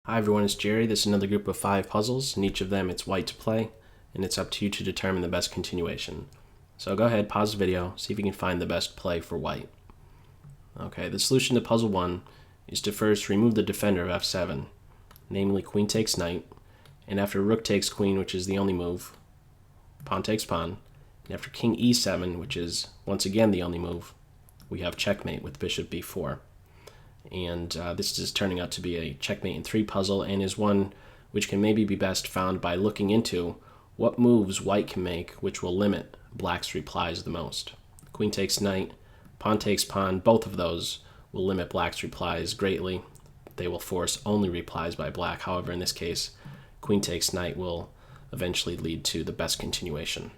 Hi everyone, it's Jerry. This is another group of 5 puzzles. In each of them it's white to play, and it's up to you to determine the best continuation. So go ahead, pause the video, see if you can find the best play for white. Okay, the solution to puzzle 1 is to first remove the defender of f7, namely queen takes knight, and after rook takes queen, which is the only move, pawn takes pawn, and after king e7, which is once again the only move, we have checkmate with bishop b4. And this is turning out to be a checkmate in 3 puzzle, and is one which can maybe be best found by looking into what moves white can make which will limit black's replies the most. Queen takes knight, pawn takes pawn, both of those will limit black's replies greatly. They will force only replies by black. However, in this case, queen takes knight will eventually lead to the best continuation.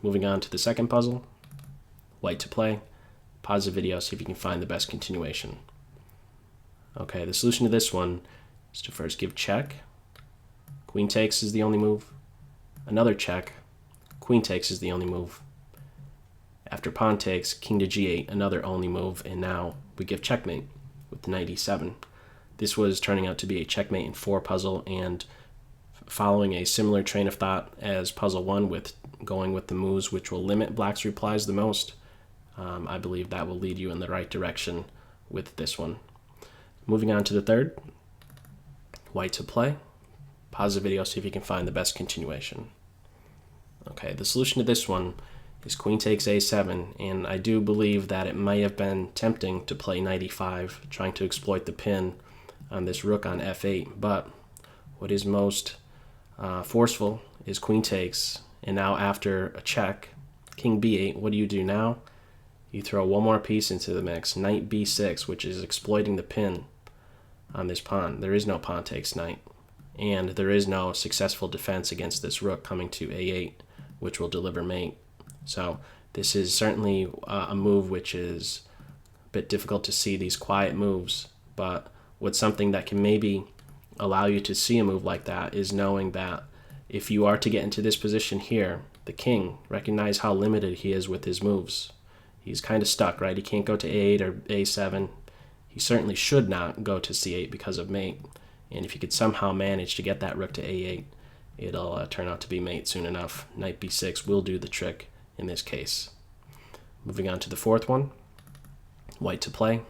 Moving on to the second puzzle, white to play. Pause the video, see if you can find the best continuation. Okay, the solution to this one is to first give check. Queen takes is the only move. Another check. Queen takes is the only move. After pawn takes, king to g8, another only move, and now we give checkmate with knight e7. This was turning out to be a checkmate in 4 puzzle, and following a similar train of thought as puzzle 1 with going with the moves which will limit black's replies the most, I believe that will lead you in the right direction with this one. Moving on to the third, white to play. Pause the video, see if you can find the best continuation. Okay, the solution to this one is queen takes a7, and I do believe that it may have been tempting to play knight e5, trying to exploit the pin on this rook on f8, but what is most forceful is queen takes, and now after a check, king b8, what do you do now? You throw one more piece into the mix, knight b6, which is exploiting the pin on this pawn. There is no pawn takes knight, and there is no successful defense against this rook coming to a8, which will deliver mate. So this is certainly a move which is a bit difficult to see, these quiet moves, but what's something that can maybe allow you to see a move like that is knowing that if you are to get into this position here, the king, recognize how limited he is with his moves. He's kind of stuck, right? He can't go to a8 or a7. He certainly should not go to c8 because of mate. And if you could somehow manage to get that rook to a8, it'll turn out to be mate soon enough. Knight b6 will do the trick in this case. Moving on to the fourth one, white to play.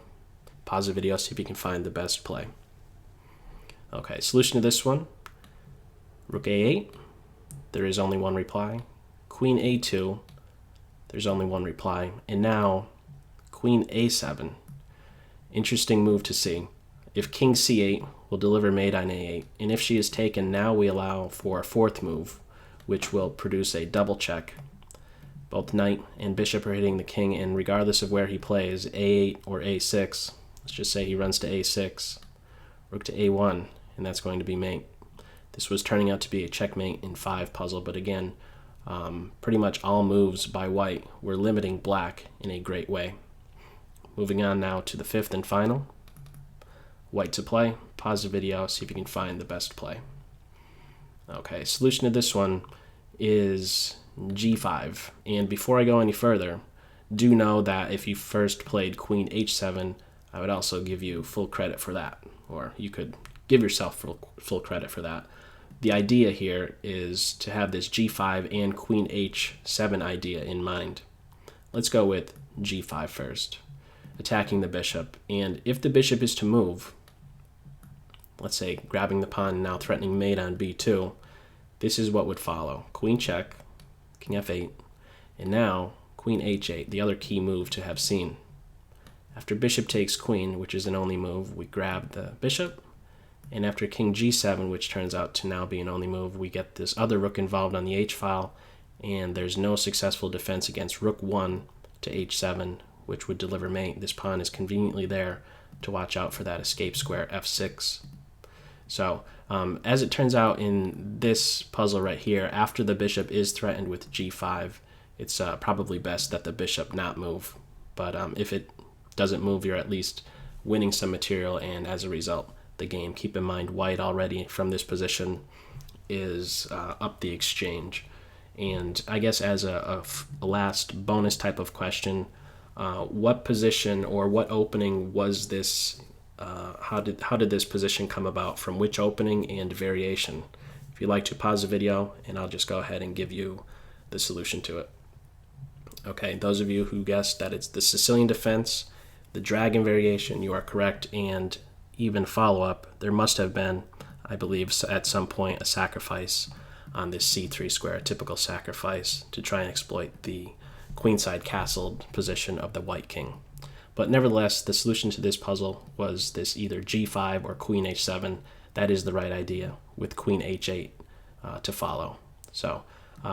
Pause the video, see if you can find the best play. Okay, solution to this one, rook a8. There is only one reply. Queen a2. There's only one reply. And now, queen a7. Interesting move to see. If king c8 will deliver mate on a8, and if she is taken, now we allow for a fourth move, which will produce a double check. Both knight and bishop are hitting the king, and regardless of where he plays, a8 or a6, let's just say he runs to a6, rook to a1, and that's going to be mate. This was turning out to be a checkmate in 5 puzzle, but again, pretty much all moves by white were limiting black in a great way. Moving on now to the 5th and final, white to play. Pause the video, see if you can find the best play. Okay, solution to this one is g5. And before I go any further, do know that if you first played queen h7, I would also give you full credit for that, or you could give yourself full credit for that. The idea here is to have this g5 and queen h7 idea in mind. Let's go with g5 first, attacking the bishop. And if the bishop is to move, let's say grabbing the pawn, now threatening mate on b2, this is what would follow. Queen check, king f8, and now queen h8, the other key move to have seen. After bishop takes queen, which is an only move, we grab the bishop, and after king g7, which turns out to now be an only move, we get this other rook involved on the h-file, and there's no successful defense against rook 1 to h7, which would deliver mate. This pawn is conveniently there to watch out for that escape square f6. So as it turns out in this puzzle right here, after the bishop is threatened with g5, it's probably best that the bishop not move. But if it doesn't move, you're at least winning some material, and as a result, the game. Keep in mind, white already from this position is up the exchange. And I guess as a last bonus type of question, what position or what opening was this how did this position come about, from which opening and variation. If you'd like to, pause the video and I'll just go ahead and give you the solution to it. Okay, those of you who guessed that it's the Sicilian defense, the dragon variation, you are correct. And even follow-up, there must have been, I believe, at some point a sacrifice on this c3 square, a typical sacrifice to try and exploit the queenside castled position of the white king. But nevertheless, the solution to this puzzle was this either g5 or queen h7. That is the right idea, with queen h8 to follow. So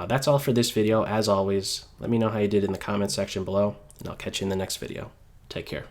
that's all for this video. As always, let me know how you did in the comment section below, and I'll catch you in the next video. Take care.